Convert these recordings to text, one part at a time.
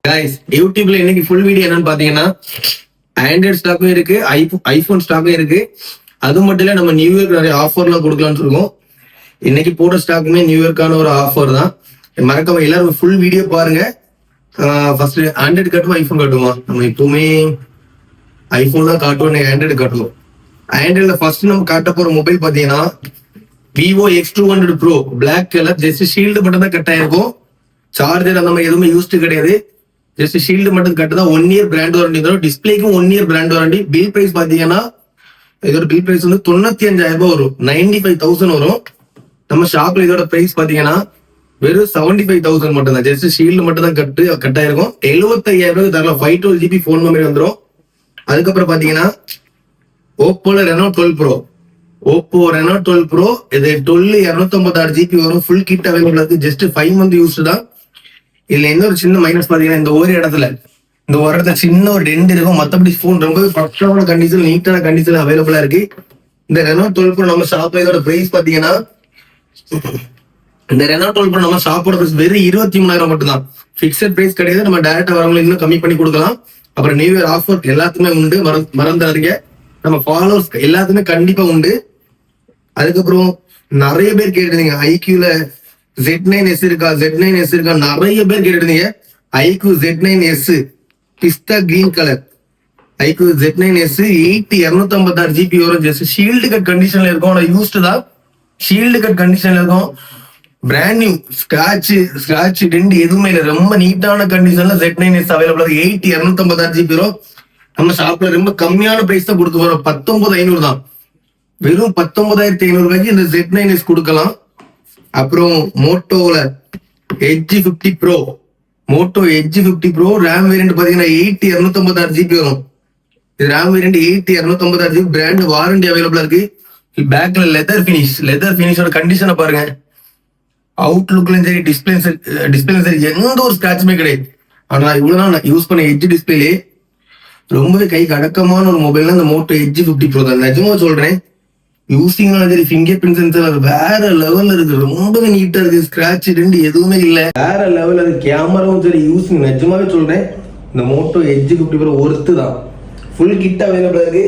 Guys யூடியூப்ல இன்னைக்கு full video என்னன்னு பாத்தீங்கன்னா ஆண்ட்ராய்டு ஸ்டாக்கும் இருக்கு, ஐபோன் ஸ்டாக்கும் இருக்கு. அது மட்டும் இல்ல, நம்ம நியூ இயர்க்கு நிறைய ஆஃபர்லாம் கொடுக்கலாம்னு இருக்கோம். இன்னைக்கு போட்ட ஸ்டாக்குமே நியூ இயர்க்கான ஒரு ஆஃபர் தான். மறக்காம எல்லாரும் ஃபுல் வீடியோ பாருங்க. ஃபர்ஸ்ட் ஆண்ட்ராய்டு காட்டுமா ஐபோன் காட்டுமா? நம்ம எப்பவுமே ஐபோன் தான் காட்டுவோம், ஆண்ட்ராய்டு காட்டுவோம். ஆண்ட்ராய்டுல ஃபர்ஸ்ட் நம்ம காட்ட போற மொபைல் பாத்தீங்கன்னா Vivo X200 Pro black colour. Just shield மட்டும் தான் கட் ஆயிருக்கும். சார்ஜர் அந்த மாதிரி எதுவுமே யூஸ்டு கிடையாது. ஜஸ்ட் ஷீல்டு மட்டும் கட்டுதான். 1 இயர் பிராண்ட் வாரண்டி தரும். டிஸ்பிளேக்கும் 1 year brand warranty. Bill price பாத்தீங்கன்னா இதோட பில் பிரைஸ் வந்து 95,000 ரூபாய் வரும், 95,000 வரும். நம்ம ஷாப்ல இதோட பிரைஸ் பாத்தீங்கன்னா வெறும் 75,000 மட்டும் தான். ஜஸ்ட் ஷீல்டு மட்டும் தான் கட்டாயிருக்கும். 75,000 ரூபாய் தரலாம். 512 GB போன் மெமரி வந்துடும். அதுக்கப்புறம் பாத்தீங்கன்னா ஓப்போல Reno 12 Pro, Oppo Reno 12 Pro இது 12 256 GB வரும். ஃபுல் கிட் அவைலபிள் இருக்கு. ஜஸ்ட் 5 மந்த் யூஸ் தான். இதுல என்ன ஒரு சின்ன மைனஸ் பாத்தீங்கன்னா இந்த ஒரு இடத்துல சின்ன ஒரு டென்ட் இருக்கும். மத்தபடி போன் ரொம்பவே பக்காவான கண்டிஷன், நீட்டான கண்டிஷன் அவைலபிளா இருக்கு. இந்த Reno 12 Pro நம்ம ஷாப்ல இதோட பிரைஸ் பாத்தீங்கன்னா இந்த Reno 12 Pro நம்ம ஷாப்போட பிரைஸ் வெறும் 23,000 மட்டும் தான். பிக்சட் பிரைஸ் கிடையாது. நம்ம டைரக்டா வரவங்களுக்கு இன்னும் கம்மி பண்ணி கொடுக்கலாம். அப்புறம் நியூ இயர் ஆஃபர் எல்லாத்துக்குமே உண்டு, மறந்துடாதீங்க. நம்ம ஃபாலோவர்ஸ் எல்லாத்துக்குமே கண்டிப்பா உண்டு. அதுக்கப்புறம் நிறைய பேர் கேட்டிருந்தீங்க ஐக்யூல Z9S இருக்கா, Z9S இருக்கா, நிறைய பேர் கேட்டிருந்தீங்க. ஐக்யூ Z9S பிஸ்தா green colour iQOO Z9S 256 GB வரும். ஜஸ்ட் ஷீல்டு கட் கண்டிஷன்ல இருக்கும். ஆனா யூஸ்டு தான். ஷீல்டு கட் கண்டிஷன்ல இருக்கும். பிராண்ட் நியூ, ஸ்கிராட்ச் டென்ட் எதுவுமே இல்லை. ரொம்ப நீட்டான கண்டிஷன்ல Z9S அவைலபிள் இருக்கு. 256 GB வரும். நம்ம ஷாப்ல ரொம்ப கம்மியான பிரைஸ் தான் கொடுக்க போறோம். 19,500 தான். வெறும் 19,500 ரூபாய்க்கு இந்த Z9S கொடுக்கலாம். அப்புறம் மோட்டோல Edge 50 Pro, Moto Edge 50 Pro RAM variant பாத்தீங்கன்னா 256 GB வரும். இது RAM variant 256 GB. Brand warranty அவைலபிளா இருக்கு. பேக்ல லெதர் பினிஷோட கண்டிஷனை பாருங்க. அவுட்லுக்லயும் சரி, டிஸ்பிளேயும் சரி, எந்த ஒரு ஸ்கிராட்சுமே கிடையாது. ஆனா இவ்வளவு நாள் யூஸ் பண்ண எட்ஜ் டிஸ்பிளே ரொம்பவே கைக்கு அடக்கமான ஒரு மொபைல் இந்த மோட்டோ Edge 50 Pro தான். நிஜமா சொல்றேன். யூசிங் சரி, ஃபிங்கர் பிரிண்ட் சென்சர் வேற லெவல்ல இருக்கு. ரொம்பவே நீட்டா இருக்கு. ஸ்கிராட்ச் ரெண்டு எதுவுமே இல்ல, வேற லெவல்ல இருக்கு. கேமராவும் சரி, யூசிங் நிஜமாவே சொல்றேன். இந்த மோட்டோ Edge 50 Pro ஒர்த்து தான். ஃபுல் கிட் அவைலபிளா இருக்கு.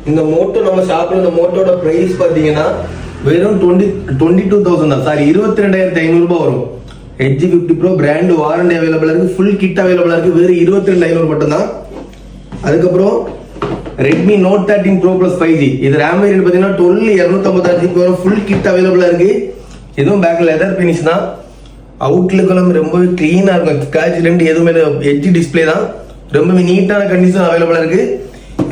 இந்த மோட்டோ நம்ம ஷாப்ல இந்த மோட்டோட பிரைஸ் பாத்தீங்கன்னா வெறும் 22,000 தான். சாரி, 22,500 ரூபாய் வரும். Edge 50 Pro பிராண்ட் வாரண்டி அவைலபிளா இருக்கு. ஃபுல் கிட் அவைலபிளா இருக்கு. வெறும் 22,500 மட்டும் தான். அதுக்கப்புறம் Redmi Note 13 Pro Plus 5G இது ரேம் வேரியன்ட் பாத்தீங்கன்னா 12 256 GB வரும். ஃபுல் கிட் அவைலபிளா இருக்கு. இதுவும் பேக் லெதர் பினிஷ் தான். அவுட்லுக் எல்லாம் ரொம்பவே கிளீனா இருக்கும். ஸ்கிராட்ச் ரெண்டு எதுவுமே எட்ஜ் டிஸ்பிளே தான். ரொம்பவே நீட்டான கண்டிஷன் அவைலபிளா இருக்கு.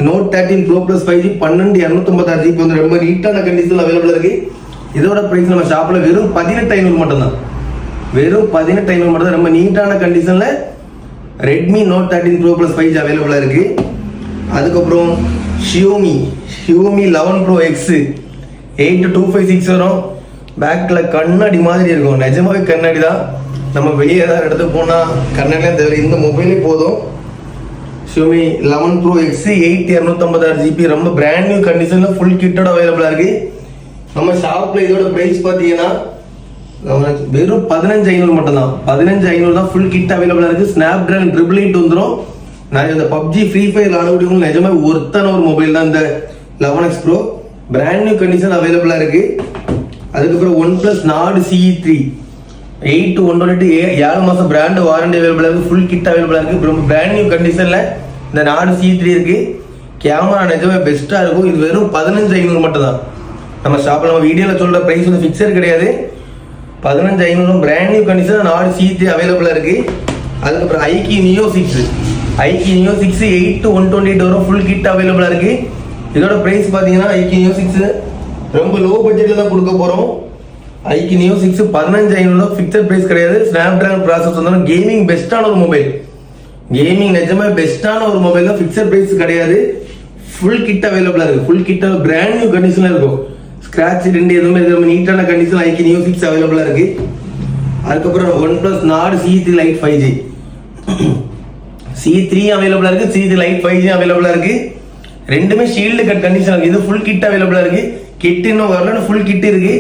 Note 13 Pro Plus 5G 12 256 GB வந்து ரொம்ப நீட்டான கண்டிஷன் அவைலபிளா இருக்கு. இதோட பிரைஸ் நம்ம ஷாப்ல வெறும் 18,500 மட்டும் தான். வெறும் 18,500 மட்டும் தான். ரொம்ப நீட்டான கண்டிஷன்ல Redmi Note 13 Pro Plus 5G அவைலபிளா இருக்கு. அதுக்கப்புறம் Xiaomi 11 Pro X 8256 வரும். பேக்ல கண்ணாடி மாதிரி இருக்கும். நிஜமாவே கண்ணாடி தான். நம்ம வெளியே ஏதாவது இடத்துக்கு போனா கண்ணாடிலாம் தேவை. இந்த மொபைலே போதும். Xiaomi 11 Pro X 256 GB ரொம்ப பிராண்ட் நியூ கண்டிஷன்ல ஃபுல் கிட்டோட அவைலபிளா இருக்கு. நம்ம ஷாப்ல இதோட பிரைஸ் பாத்தீங்கன்னா வெறும் 15,500 மட்டும் தான். 15,500 தான். ஃபுல் கிட் அவைலபிளா இருக்கு. ஸ்னாப்டிராகன் 888 வந்துடும். நான் இந்த PUBG ஃப்ரீ ஃபயர் ஆடக்கூடிய நிஜமா ஒருத்தான ஒரு மொபைல் தான் இந்த 11X Pro. Brand new condition அவைலபிளா இருக்கு. அதுக்கப்புறம் OnePlus Nord CE3 8/128 7 மாசம் பிராண்ட் வாரண்டி அவைலபிளா இருக்கு. ஃபுல் கிட் அவைலபிளா இருக்கு. ரொம்ப பிராண்ட் நியூ கண்டிஷன்ல இந்த Nord CE3 இருக்கு. கேமரா நிஜமா பெஸ்டா இருக்கும். இது வெறும் 15,500 மட்டும் தான். நம்ம ஷாப்ல நம்ம வீடியோல சொல்ற பிரைஸ் வந்து பிக்சர் கிடையாது. 15,500 brand new condition Nord CE3 அவைலபிளா இருக்கு. அதுக்கப்புறம் iQOO Neo 6 8/128 வரும். ஃபுல் கிட் அவைலபிளா இருக்கு. இதோட பிரைஸ் பாத்தீங்கன்னா iQOO Neo 6 ரொம்ப லோ பட்ஜெட்ல தான் கொடுக்க போறோம். iQOO Neo 6 15,500 பிக்சர் பிரைஸ் கிடையாது. ஸ்னாப்டிராகன் ப்ராசஸ் வந்து கேமிங் பெஸ்டான ஒரு மொபைல். கேமிங் நிஜமா பெஸ்டான ஒரு மொபைல் தான். பிக்சர் பிரைஸ் கிடையாது. ஃபுல் கிட் அவைலபிளா இருக்கு. ஃபுல் கிட் பிராண்ட் நியூ கண்டிஷன்ல இருக்கும். ஸ்கிராட்ச் ரெண்டு எதுவுமே நீட்டான கண்டிஷன் iQOO Neo 6 அவைலபிளா இருக்கு. அதுக்கப்புறம் OnePlus Nord CE3 Lite 5G C3 அவைலபிளா இருக்கு. C3 Lite 5G அவைலபிளா இருக்கு. ரெண்டுமே ஷீல்டு கட் கண்டிஷன் இருக்கு. இது ஃபுல் கிட் அவைலபிளா இருக்கு. கிட் இன்னும் வரல, ஃபுல் கிட் இருக்கு.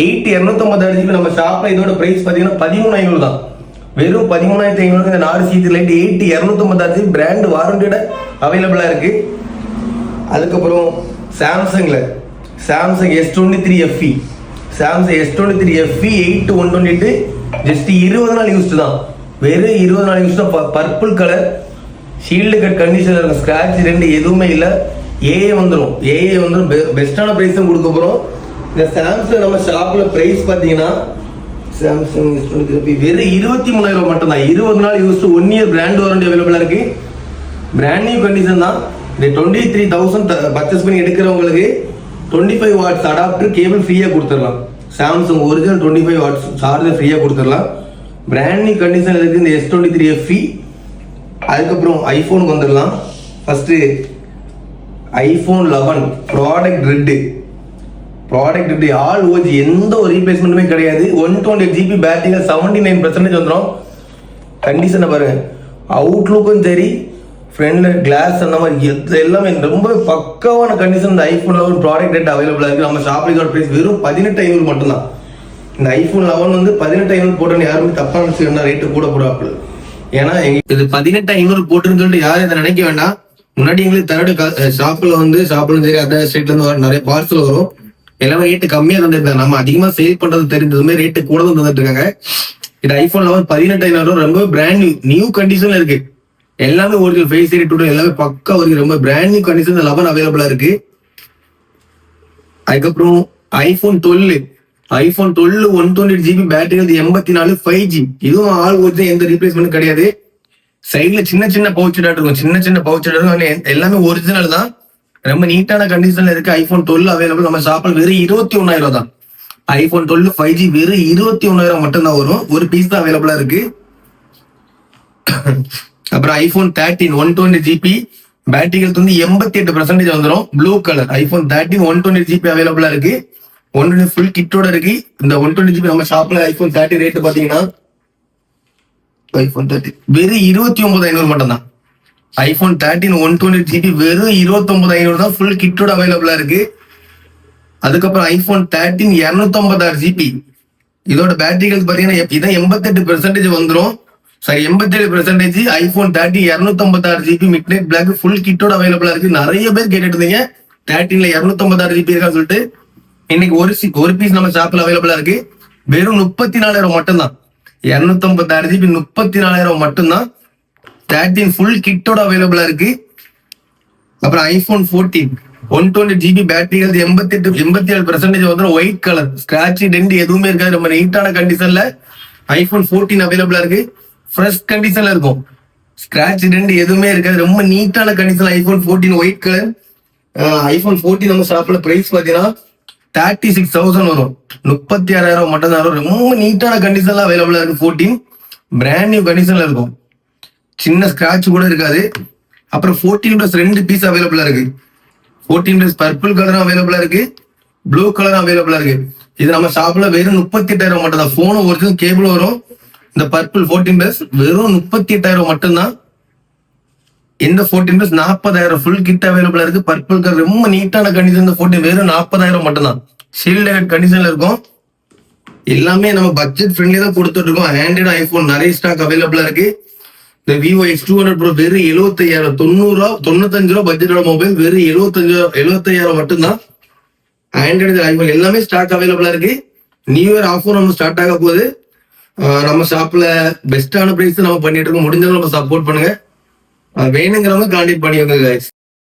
8256 GB நம்ம ஷாப்ல இதோட பிரைஸ் பாத்தீங்கன்னா 13,500 தான். வெறும் 13,500 இந்த 4 சீட் லைட் 256 பிராண்ட் வாரண்டியோட அவைலபிளா இருக்கு. அதுக்கப்புறம் Samsung S23 FE, Samsung S23 FE 8/128 just 20 நாள் யூஸ்டு தான், வெறும் 20 நாள் யூஸ் தான். பர்பிள் கலர் ஷீல்டு கட் கண்டிஷன்ல இருக்கும், ஸ்கிராட்ச் ரெண்டு எதுவுமே இல்லை. ஏஏ வந்துடும் பெஸ்டான பிரைஸ் தான் கொடுக்க போறோம். இந்த சாம்சங் நம்ம ஷாப்ல பிரைஸ் பாத்தீங்கன்னா சாம்சங் வெறும் 23,000 மட்டும் தான். 20 நாள் யூஸ் 1 இயர் பிராண்ட் வாரண்டி அவைலபிளா இருக்கு. பிராண்ட் நியூ கண்டிஷன் தான். இந்த 23,000 பர்ச்சேஸ் பண்ணி எடுக்கிறவங்களுக்கு 25 வாட்ஸ் அடாப்டர் கேபிள் ஃப்ரீயா கொடுத்துடலாம். சாம்சங் ஒரிஜினல் 25 வாட்ஸ் சார்ஜர் ஃப்ரீயா கொடுத்துடலாம். பிராண்ட் நியூ கண்டிஷன் இருக்கு இந்த S23 FE. அதுக்கப்புறம் ஐபோனுக்கு வந்துடலாம். First iPhone 11 product red all OG, எந்த ஒரு ரீப்ளேஸ்மெண்ட்டுமே கிடையாது. 128 GB பேட்டரியில் 79% வந்துடும். கண்டிஷனை பாருங்க, அவுட்லுக்கும் சரி ஃப்ரண்ட்ல கிளாஸ் அந்த மாதிரி எல்லாமே ரொம்ப பக்காவான கண்டிஷன். இந்த ஐபோன் 11 ப்ராடக்ட் ரேட் அவைலபிளா இருக்கு. நம்ம ஷாப்ல பிரைஸ் வெறும் 18,500 மட்டும்தான். இந்த ஐபோன் 11 வந்து 18,500 போட்டோன்னு யாருமே தப்பா நினைச்சுன்னா ரேட்டு கூட போடாப்புல. ஏன்னா இது 18,500 போட்டுன்னு சொல்லிட்டு யாரும் இதை நினைக்க வேண்டாம். முன்னாடி எங்களுக்கு தரடு ஷாப்ல சரி அந்த ஸ்டேட்ல இருந்து நிறைய பார்சல் வரும், எல்லாமே ரேட்டு கம்மியா தந்துருக்காங்க. நம்ம அதிகமா சேல் பண்றது தெரிஞ்சதுமே ரேட்டு கூட தான் தந்துட்டு இருக்காங்க. இது ஐபோன் 11 18,500 ரொம்ப பிராண்ட் நியூ கண்டிஷன்ல இருக்கு. எல்லாமே ஒரிஜினல் ஃபேஸ் ஐடி எல்லாமே பக்கா இருக்கு. ரொம்ப பிராண்ட் நியூ கண்டிஷன் 11 அவைலபிளா இருக்கு. அதுக்கப்புறம் ஐபோன் 12 128 GB பேட்டரி 84 5G, இதுவும் ஆல் ஒரிஜினல், எந்த ரீப்ளேஸ்மெண்ட் கிடையாது. சைட்ல சின்ன பவுச் இருக்கும், எல்லாமே ஒரிஜினல் தான். ரொம்ப நீட்டான கண்டிஷன்ல இருக்கு. ஐபோன் 12 அவைலபிள் நம்ம ஷாப்ல வெறும் 21,000 தான். ஐபோன் 12 5G வெறும் 21,000 மட்டும் தான் வரும். ஒரு பீஸ் தான் அவைலபிளா இருக்கு. அப்புறம் ஐபோன் 13 120 GB பேட்டரிகள் 88% வந்துடும். ப்ளூ கலர் ஐபோன் 13 120 GB அவைலபிளா இருக்கு. 120 ஃபுல் கிட்டோட இருக்கு. இந்த 120 GB நம்ம ஷாப்ல ஐபோன் 13 ரேட் பாத்தீங்கன்னா ஐபோன் 13 வெறும் 29,500 மட்டும் தான். ஐபோன் 13 120 GB வெறும் 29,500 தான். ஃபுல் கிட்டோட அவைலபிளா இருக்கு. அதுக்கப்புறம் ஐபோன் 13 256 GB, இதோட பேட்டரிகள் பாத்தீங்கன்னா இதான் 88% வந்துடும். Sorry 87%. IPhone 13 256 GB midnight black full கிட்டோட அவைலபிளா இருக்கு. நிறைய பேர் கேட்டுட்டு இருந்தீங்க 13ல 256 GB இருக்கான்னு சொல்லிட்டு. இன்னைக்கு ஒரு பீஸ் நம்ம ஷாப்ல அவைலபிளா இருக்கு. வெறும் 34,000 மட்டும்தான். 256 GB 34,000 மட்டும்தான். 13 ஃபுல் கிட்டோட அவைலபிளா இருக்கு. அப்புறம் ஐபோன் 14 120 GB பேட்டரிகள் 87% வந்துடும். ஒயிட் கலர் ஸ்கிராட்ச் டென்ட் எதுவுமே இருக்காது. ரொம்ப நீட்டான கண்டிஷன்ல ஐபோன் 14 அவைலபிளா இருக்கு. ஃப்ரெஷ் கண்டிஷன்ல இருக்கும், ஸ்கிராட்ச் டென்ட் எதுவுமே இருக்காது. ரொம்ப நீட்டான condition iPhone 14 white colour. IPhone 14 நம்ம ஷாப்ல பிரைஸ் பாத்தீங்கன்னா 36,000 வரும். 36,000 மட்டும் தான் வரும். ரொம்ப நீட்டான கண்டிஷன்ல அவைலபிளா இருக்கு. 14 பிராண்ட் நியூ கண்டிஷன்ல இருக்கும், சின்ன ஸ்கிராட்ச் கூட இருக்காது. அப்புறம் 14 2 பீஸ் அவைலபிளா இருக்கு. 14 பர்பிள் கலரும் அவைலபிளா இருக்கு, ப்ளூ கலரும் அவைலபிளா இருக்கு. இது நம்ம ஷாப்ல வெறும் 38,000 மட்டும் தான். போன் ஒரிஜினல் கேபிள் வரும். இந்த பர்பிள் 14 வெறும் 38,000 மட்டும்தான். இந்த 14 40,000 ஃபுல் கிட் அவைலபிளா இருக்கு. பர்பிள் கலர் ரொம்ப நீட்டான கண்டிஷன். இந்த 14 வெறும் 40,000 மட்டும்தான். ஷீல்ட் கண்டிஷன்ல இருக்கும். எல்லாமே நம்ம பட்ஜெட் ஃப்ரெண்ட்லி தான் கொடுத்துட்டு இருக்கோம். ஆண்ட்ராய்டு ஐபோன் நிறைய ஸ்டாக் அவைலபிளா இருக்கு. இந்த விவோ X200 Pro வெறும் 75,000 95 பட்ஜெட்டோட மொபைல் வெறும் 75,000 மட்டும்தான். ஆண்ட்ராய்டு ஐபோன் எல்லாமே ஸ்டாக் அவைலபிளா இருக்கு. நியூ இயர் ஆஃபர் நம்ம ஸ்டார்ட் ஆக போகுது. நம்ம ஷாப்ல பெஸ்டான பிரைஸ் நம்ம பண்ணிட்டு இருக்கோம். முடிஞ்சவங்க நம்ம சப்போர்ட் பண்ணுங்க. வேணுங்கிறவங்க கான்டாக்ட் பண்ணிக்கோங்க guys.